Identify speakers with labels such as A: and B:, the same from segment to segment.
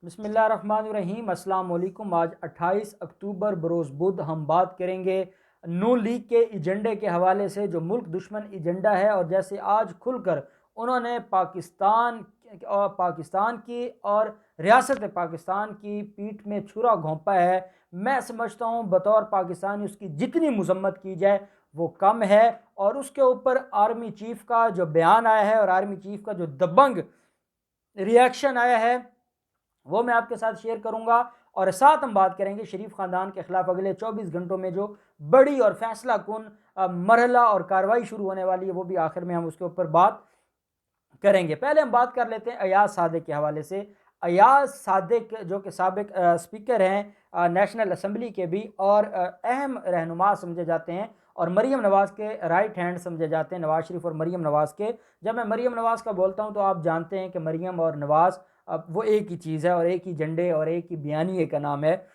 A: बिस्मिल्लाहिर्रहमानिर्रहीम अस्सलाम वालेकुम। आज 28 अक्टूबर बरोज़ बुध हम बात करेंगे नून लीग के एजेंडे के हवाले से, जो मुल्क दुश्मन एजेंडा है और जैसे आज खुलकर उन्होंने पाकिस्तान की और रियासत पाकिस्तान की पीठ में छुरा घोंपा है। मैं समझता हूँ बतौर पाकिस्तानी उसकी जितनी मजम्मत की जाए वो कम है। और उसके ऊपर आर्मी चीफ का जो बयान आया है और आर्मी चीफ का जो दबंग रिएक्शन आया है वो मैं आपके साथ शेयर करूंगा। और साथ हम बात करेंगे शरीफ खानदान के खिलाफ अगले 24 घंटों में जो बड़ी और फैसला कुन मरहला और कार्रवाई शुरू होने वाली है वो भी आखिर में हम उसके ऊपर बात करेंगे। पहले हम बात कर लेते हैं अयाज सादिक के हवाले से। अयाज सादिक जो कि साबिक स्पीकर हैं नेशनल असम्बली के भी और अहम रहनुमा समझे जाते हैं और मरीम नवाज़ के राइट हैंड समझे जाते हैं, नवाज़ शरीफ और मरीम नवाज़ के। जब मैं मरीम नवाज़ का बोलता हूं तो आप जानते हैं कि मरीम और नवाज़ वो एक ही चीज़ है और एक ही झंडे और एक ही बयानिए का नाम है।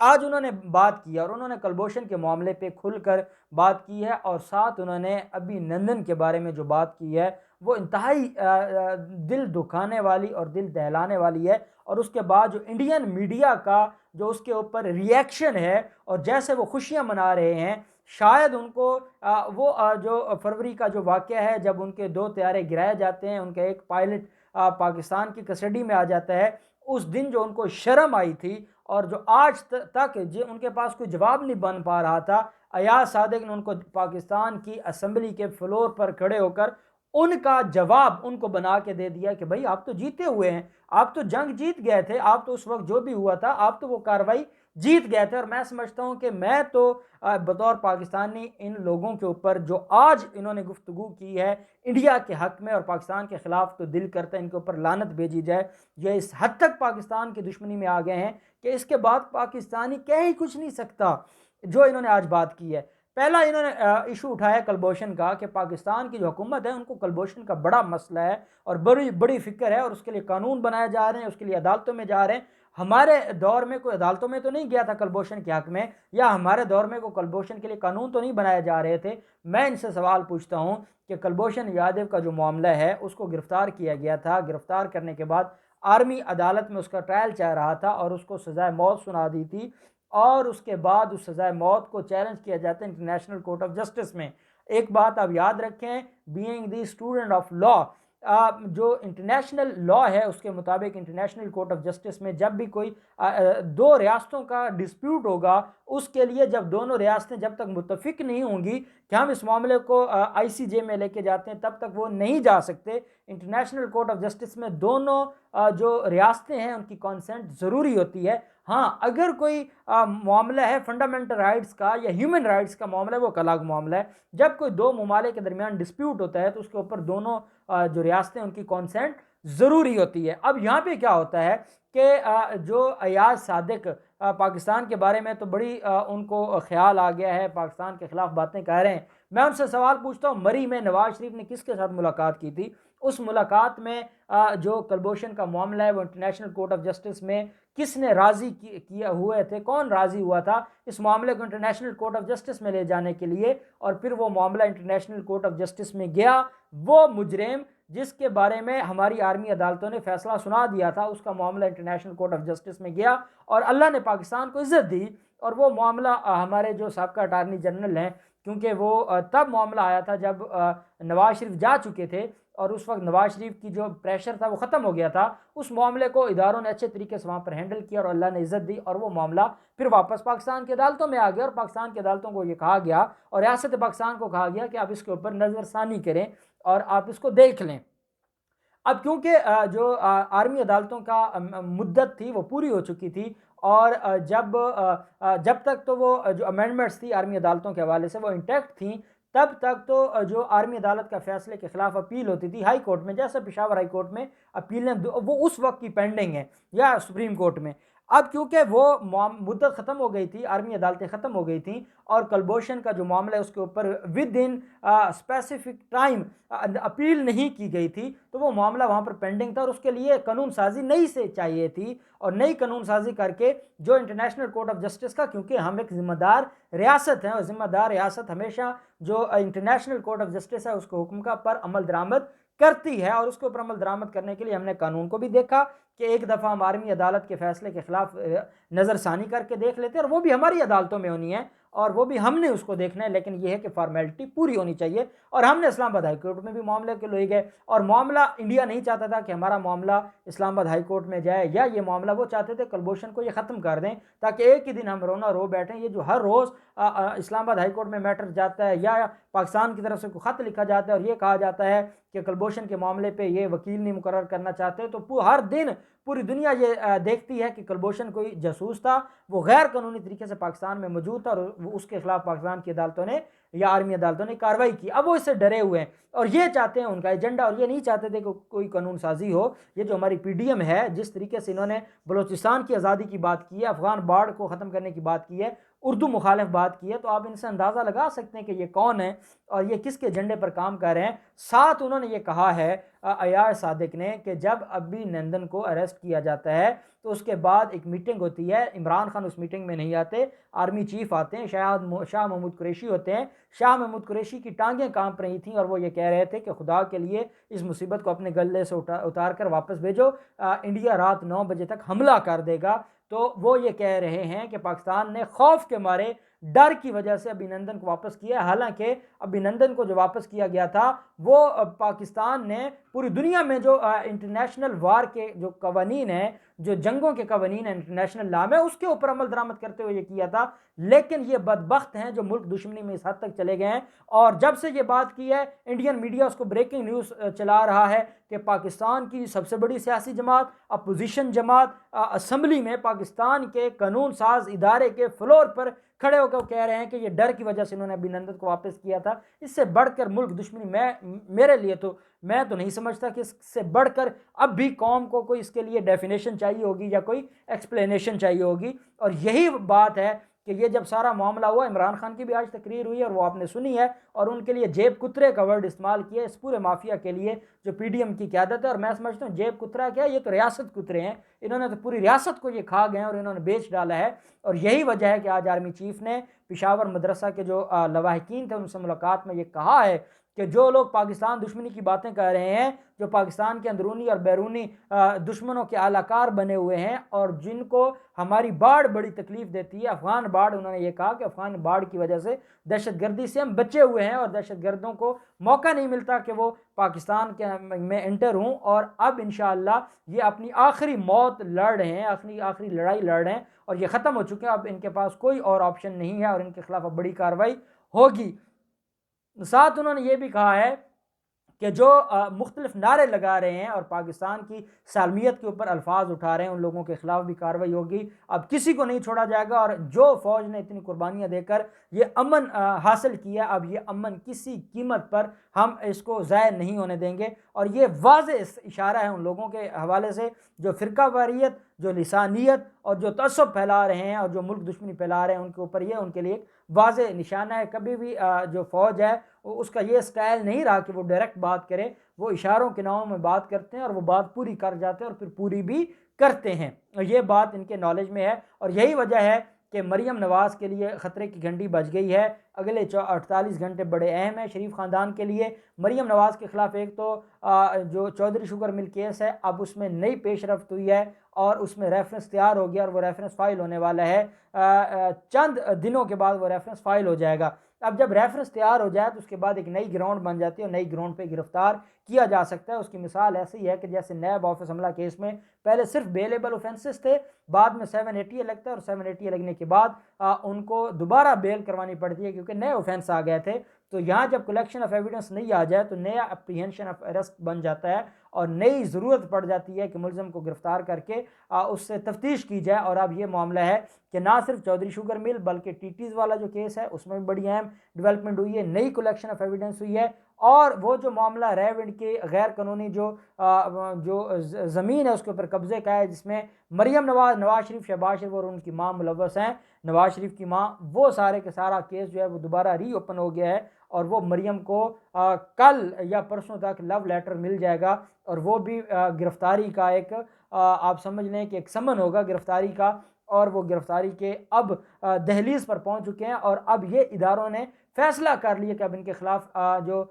A: आज उन्होंने बात की और उन्होंने कलभूषण के मामले पे खुलकर बात की है और साथ उन्होंने अभिनंदन के बारे में जो बात की है वो इंतहाई दिल दुखाने वाली और दिल दहलाने वाली है। और उसके बाद जो इंडियन मीडिया का जो उसके ऊपर रिएक्शन है और जैसे वो खुशियां मना रहे हैं, शायद उनको जो फरवरी का जो वाक़या है जब उनके 2 तैयारे गिराए जाते हैं, उनका एक पायलट पाकिस्तान की कस्टडी में आ जाता है, उस दिन जो उनको शर्म आई थी और जो आज तक जो उनके पास कोई जवाब नहीं बन पा रहा था, अयाज सादिक ने उनको पाकिस्तान की असम्बली के फ्लोर पर खड़े होकर उनका जवाब उनको बना के दे दिया कि भाई आप तो जीते हुए हैं, आप तो जंग जीत गए थे, आप तो उस वक्त जो भी हुआ था आप तो वो कार्रवाई जीत गए थे। और मैं समझता हूं कि मैं तो बतौर पाकिस्तानी इन लोगों के ऊपर जो आज इन्होंने गुफ्तगू की है इंडिया के हक में और पाकिस्तान के खिलाफ, तो दिल करता है इनके ऊपर लानत भेजी जाए। ये इस हद तक पाकिस्तान की दुश्मनी में आ गए हैं कि इसके बाद पाकिस्तानी कह ही कुछ नहीं सकता जो इन्होंने आज बात की है। पहला इन्होंने इशू उठाया कलभूषण का कि पाकिस्तान की जो हुकूमत है उनको कलभूषण का बड़ा मसला है और बड़ी बड़ी फिक्र है और उसके लिए कानून बनाए जा रहे हैं, उसके लिए अदालतों में जा रहे हैं। हमारे दौर में कोई अदालतों में तो नहीं गया था कलभूषण के हक में, या हमारे दौर में कोई कलभूषण के लिए कानून तो नहीं बनाए जा रहे थे। मैं इनसे सवाल पूछता हूं कि कलभूषण यादव का जो मामला है उसको गिरफ्तार किया गया था, गिरफ्तार करने के बाद आर्मी अदालत में उसका ट्रायल चल रहा था और उसको सजाए मौत सुना दी थी और उसके बाद उस सजाए मौत को चैलेंज किया जाता है इंटरनेशनल कोर्ट ऑफ जस्टिस में। एक बात आप याद रखें, being the student of law, जो इंटरनेशनल लॉ है उसके मुताबिक इंटरनेशनल कोर्ट ऑफ जस्टिस में जब भी कोई दो रियासतों का डिस्प्यूट होगा, उसके लिए जब दोनों रियासतें जब तक मुत्तफिक नहीं होंगी कि हम इस मामले को आईसीजे में लेके जाते हैं, तब तक वो नहीं जा सकते। इंटरनेशनल कोर्ट ऑफ जस्टिस में दोनों जो रियासतें हैं उनकी कॉन्सेंट ज़रूरी होती है। हाँ, अगर कोई मामला है फंडामेंटल राइट्स का या ह्यूमन राइट्स का मामला है वो एक अलग मामला है। जब कोई दो ममालिक के दरमियान डिस्प्यूट होता है तो उसके ऊपर दोनों जो रियासतें उनकी कॉन्सेंट ज़रूरी होती है। अब यहाँ पे क्या होता है कि जो अयाज सादिक पाकिस्तान के बारे में तो बड़ी उनको ख्याल आ गया है, पाकिस्तान के खिलाफ बातें कह रहे हैं। मैं उनसे सवाल पूछता हूँ, मरी में नवाज शरीफ ने किसके साथ मुलाकात की थी? उस मुलाकात में जो कलभूषण का मामला है वो इंटरनेशनल कोर्ट ऑफ जस्टिस में किसने राजी किया हुए थे, कौन राजी हुआ था इस मामले को इंटरनेशनल कोर्ट ऑफ जस्टिस में ले जाने के लिए? और फिर वो मामला इंटरनेशनल कोर्ट ऑफ जस्टिस में गया, वो मुजरिम जिसके बारे में हमारी आर्मी अदालतों ने फैसला सुना दिया था, उसका मामला इंटरनेशनल कोर्ट ऑफ जस्टिस में गया और अल्लाह ने पाकिस्तान को इज्जत दी। और वो मामला हमारे जो साबका अटारनी जनरल हैं, क्योंकि वो तब मामला आया था जब नवाज शरीफ जा चुके थे और उस वक्त नवाज शरीफ की जो प्रेशर था वो ख़त्म हो गया था, उस मामले को इदारों ने अच्छे तरीके से वहाँ पर हैंडल किया और अल्लाह ने इज़्ज़त दी और वो मामला फिर वापस पाकिस्तान की अदालतों में आ गया। और पाकिस्तान की अदालतों को ये कहा गया और रियासत पाकिस्तान को कहा गया कि आप इसके ऊपर नज़रसानी करें और आप इसको देख लें। अब क्योंकि जो आर्मी अदालतों का मुद्दत थी वो पूरी हो चुकी थी और जब तक तो वो जो अमेंडमेंट्स थी आर्मी अदालतों के हवाले से वो इंटैक्ट थी, तब तक तो जो आर्मी अदालत का फैसले के खिलाफ अपील होती थी हाई कोर्ट में, जैसे पेशावर हाई कोर्ट में अपीलें वो उस वक्त की पेंडिंग है या सुप्रीम कोर्ट में। अब क्योंकि वो मुद्दत ख़त्म हो गई थी, आर्मी अदालतें ख़त्म हो गई थी और कलभूषण का जो मामला है उसके ऊपर with in specific time appeal नहीं की गई थी, तो वो मामला वहाँ पर पेंडिंग था और उसके लिए कानून साजी नई से चाहिए थी। और नई कानून साजी करके जो इंटरनेशनल कोर्ट ऑफ जस्टिस का, क्योंकि हम एक ज़िम्मेदार रियासत है और ज़िम्मेदार रियासत हमेशा जो इंटरनेशनल कोर्ट ऑफ जस्टिस है उसके हुक्म का पर अमल दरामद करती है। और उसके ऊपर अमल दरामद करने के लिए हमने कानून को भी देखा कि एक दफ़ा हम आर्मी अदालत के फैसले के खिलाफ नज़रसानी करके देख लेते हैं, और वो भी हमारी अदालतों में होनी है और वो भी हमने उसको देखना है, लेकिन यह है कि फॉर्मेलिटी पूरी होनी चाहिए। और हमने इस्लामाबाद हाई कोर्ट में भी मामले को ले गए, और मामला इंडिया नहीं चाहता था कि हमारा मामला इस्लामाबाद हाई कोर्ट में जाए, या ये मामला वो चाहते थे कुलभूषण को ये ख़त्म कर दें, ताकि एक ही दिन हम रोना रो बैठें। ये जो हर रोज़ इस्लामाबाद हाई कोर्ट में मैटर जाता है या पाकिस्तान की तरफ से कोई ख़त लिखा जाता है और ये कहा जाता है कि कुलभूषण के मामले पे ये वकील नहीं मुकर्रर करना चाहते, तो हर दिन पूरी दुनिया ये देखती है कि कुलभूषण कोई जासूस था, वो गैर कानूनी तरीके से पाकिस्तान में मौजूद था, और उसके खिलाफ पाकिस्तान की अदालतों ने या आर्मी अदालतों ने कार्रवाई की। अब वो इससे डरे हुए हैं और ये चाहते हैं उनका एजेंडा, और ये नहीं चाहते थे कि कोई कानून साजी हो। ये जो हमारी PDM है, जिस तरीके से इन्होंने बलूचिस्तान की आज़ादी की बात की है, अफगान बाढ़ को ख़त्म करने की बात की है, उर्दू मुखालिफ बात की है, तो आप इनसे अंदाज़ा लगा सकते हैं कि ये कौन है और ये किसके एजेंडे पर काम कर रहे हैं। साथ उन्होंने ये कहा है अयाज सादिक ने कि जब अभिनंदन को अरेस्ट किया जाता है तो उसके बाद एक मीटिंग होती है, इमरान खान उस मीटिंग में नहीं आते, आर्मी चीफ आते हैं, शाह महमूद कुरैशी होते हैं। शाह महमूद कुरैशी की टांगें कांप रही थीं और वो ये कह रहे थे कि खुदा के लिए इस मुसीबत को अपने गले से उतार कर वापस भेजो, इंडिया रात 9 बजे तक हमला कर देगा। तो वो ये कह रहे हैं कि पाकिस्तान ने खौफ के मारे, डर की वजह से अभिनंदन को वापस किया। हालांकि अभिनंदन को जो वापस किया गया था वो पाकिस्तान ने पूरी दुनिया में जो इंटरनेशनल वार के जो कवानीन हैं, जो जंगों के कवानीन हैं, इंटरनेशनल लॉ में, उसके ऊपर अमल दरामद करते हुए ये किया था। लेकिन ये बदबख्त हैं जो मुल्क दुश्मनी में इस हद तक चले गए हैं, और जब से ये बात की है इंडियन मीडिया उसको ब्रेकिंग न्यूज़ चला रहा है कि पाकिस्तान की सबसे बड़ी सियासी जमात, अपोजिशन जमात, असम्बली में पाकिस्तान के कानून साज इदारे के फ्लोर पर खड़े होकर कह रहे हैं कि ये डर की वजह से इन्होंने अभिनंदन को वापस किया था। इससे बढ़कर मुल्क दुश्मनी मेरे लिए तो मैं तो नहीं समझता कि इससे बढ़कर अब भी कौम को कोई इसके लिए डेफिनेशन चाहिए होगी या कोई एक्सप्लेनेशन चाहिए होगी। और यही बात है कि ये जब सारा मामला हुआ, इमरान खान की भी आज तकरीर हुई और वो आपने सुनी है, और उनके लिए जेब कुतरे का वर्ड इस्तेमाल किया इस पूरे माफिया के लिए जो PDM की क़यादत है। और मैं समझता हूँ जेब कुतरा क्या है, ये तो रियासत कुतरे हैं, इन्होंने तो पूरी रियासत को ये खा गए हैं और इन्होंने बेच डाला है। और यही वजह है कि आज आर्मी चीफ ने पेशावर मदरसा के जो लवाहिकीन थे उनसे मुलाकात में ये कहा है कि जो लोग पाकिस्तान दुश्मनी की बातें कर रहे हैं, जो पाकिस्तान के अंदरूनी और बैरूनी दुश्मनों के आलाकार बने हुए हैं और जिनको हमारी बाढ़ बड़ी तकलीफ देती है, अफगान बाढ़, उन्होंने ये कहा कि अफगान बाढ़ की वजह से दहशतगर्दी से हम बचे हुए हैं और दहशतगर्दों को मौका नहीं मिलता कि वो पाकिस्तान के में एंटर हों। और अब इंशाअल्लाह ये अपनी आखिरी मौत लड़ रहे हैं, आखिरी लड़ाई लड़ रहे हैं और ये ख़त्म हो चुके हैं। अब इनके पास कोई और ऑप्शन नहीं है और इनके खिलाफ अब बड़ी कार्रवाई होगी। साथ उन्होंने ये भी कहा है कि जो मुख्तलिफ नारे लगा रहे हैं और पाकिस्तान की सालमियत के ऊपर अल्फाज उठा रहे हैं, उन लोगों के खिलाफ भी कार्रवाई होगी। अब किसी को नहीं छोड़ा जाएगा, और जो फ़ौज ने इतनी कुर्बानियाँ देकर ये अमन हासिल किया, अब ये अमन किसी कीमत पर हम इसको ज़ाय नहीं होने देंगे। और ये वाज़ेह इशारा है उन लोगों के हवाले से जो फ़िरकावारियत, जो लिसानियत और जो तअस्सुब फैला रहे हैं और जो मुल्क दुश्मनी फैला रहे हैं, उनके ऊपर ये उनके लिए एक वाज़ेह निशाना है। कभी भी जो फ़ौज है उसका ये स्टाइल नहीं रहा कि वो डायरेक्ट बात करे, वो इशारों के नाम में बात करते हैं और वो बात पूरी कर जाते हैं और फिर पूरी भी करते हैं। और ये बात इनके नॉलेज में है और यही वजह है कि मरीम नवाज़ के लिए ख़तरे की घंटी बज गई है। अगले 48 घंटे बड़े अहम हैं शरीफ ख़ानदान के लिए। मरीम नवाज़ के ख़िलाफ़ एक तो जो चौधरी शुगर मिल केस है, अब उसमें नई पेशरफ्त हुई है और उसमें रेफरेंस तैयार हो गया और वो रेफरेंस फ़ाइल होने वाला है। चंद दिनों के बाद वो रेफरेंस फ़ाइल हो जाएगा। अब जब रेफरेंस तैयार हो जाए तो उसके बाद एक नई ग्राउंड बन जाती है और नई ग्राउंड पे गिरफ्तार किया जा सकता है। उसकी मिसाल ऐसी है कि जैसे नैब ऑफिस हमला केस में पहले सिर्फ बेलेबल ऑफेंसेस थे, बाद में 780 लगता है और 780 लगने के बाद उनको दोबारा बेल करवानी पड़ती है क्योंकि नए ऑफेंस आ गए थे। तो यहाँ जब कलेक्शन ऑफ एविडेंस नहीं आ जाए तो नया अप्रीहेंशन ऑफ अरेस्ट बन जाता है और नई ज़रूरत पड़ जाती है कि मुलज़म को गिरफ़्तार करके उससे तफ्तीश की जाए। और अब ये मामला है कि ना सिर्फ चौधरी शुगर मिल बल्कि टीटीज़ वाला जो केस है उसमें भी बड़ी अहम डेवलपमेंट हुई है, नई कलेक्शन ऑफ एविडेंस हुई है। और वो जो मामला रेविंड के गैर कानूनी जो ज़मीन है उसके ऊपर कब्ज़े का है, जिसमें मरीम नवाज़ शरीफ, शहबाज शरीफ और उनकी माँ मुलव्वस हैं, नवाज़ शरीफ की माँ, वो सारे के सारा केस जो है वो दोबारा रीओपन हो गया है और वो मरीम को कल या परसों तक लव लेटर मिल जाएगा और वो भी गिरफ़्तारी का एक आप समझ लें कि एक समन होगा गिरफ़्तारी का। और वो गिरफ़्तारी के अब दहलीज़ पर पहुंच चुके हैं और अब ये इदारों ने फ़ैसला कर लिया कि अब इनके ख़िलाफ़ जो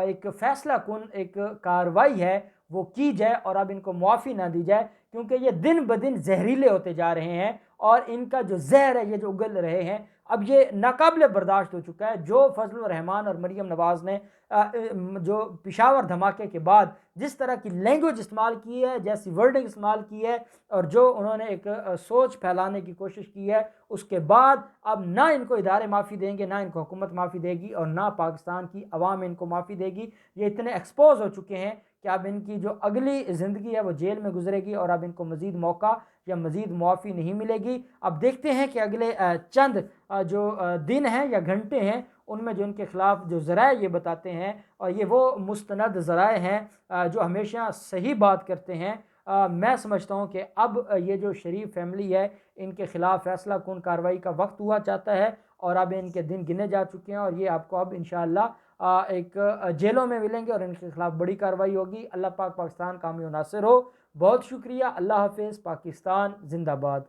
A: एक फ़ैसला कुन एक कार्रवाई है वो की जाए और अब इनको मुआफ़ी ना दी जाए, क्योंकि ये दिन ब दिन ज़हरीले होते जा रहे हैं और इनका जो ज़हर है ये जो उगल रहे हैं, अब ये नाकाबिले बर्दाश्त हो चुका है। जो फजलुर रहमान और मरियम नवाज़ ने जो पेशावर धमाके के बाद जिस तरह की लैंग्वेज इस्तेमाल की है, जैसी वर्डिंग इस्तेमाल की है और जो उन्होंने एक सोच फैलाने की कोशिश की है, उसके बाद अब ना इनको इदारे माफ़ी देंगे, ना इनको हुकूमत माफ़ी देगी और ना पाकिस्तान की अवाम इनको माफ़ी देगी। ये इतने एक्सपोज हो चुके हैं कि अब इनकी जो अगली ज़िंदगी है वो जेल में गुजरेगी और अब इनको मज़ीद मौका या मज़ीद मुआफ़ी नहीं मिलेगी। अब देखते हैं कि अगले चंद जो दिन हैं या घंटे हैं, उनमें जो इनके ख़िलाफ़ जो ज़राए ये बताते हैं और ये वो मुस्तनद ज़राए हैं जो हमेशा सही बात करते हैं। मैं समझता हूँ कि अब ये जो शरीफ फैमिली है, इनके ख़िलाफ़ फ़ैसला कुन कार्रवाई का वक्त हुआ चाहता है और अब इनके दिन गिने जा चुके हैं और ये आपको अब इंशाअल्लाह एक जेलों में मिलेंगे और इनके ख़िलाफ़ बड़ी कार्रवाई होगी। अल्लाह पाक पाकिस्तान कामी व नासिर हो। बहुत शुक्रिया। अल्लाह हाफ़िज़। पाकिस्तान ज़िंदाबाद।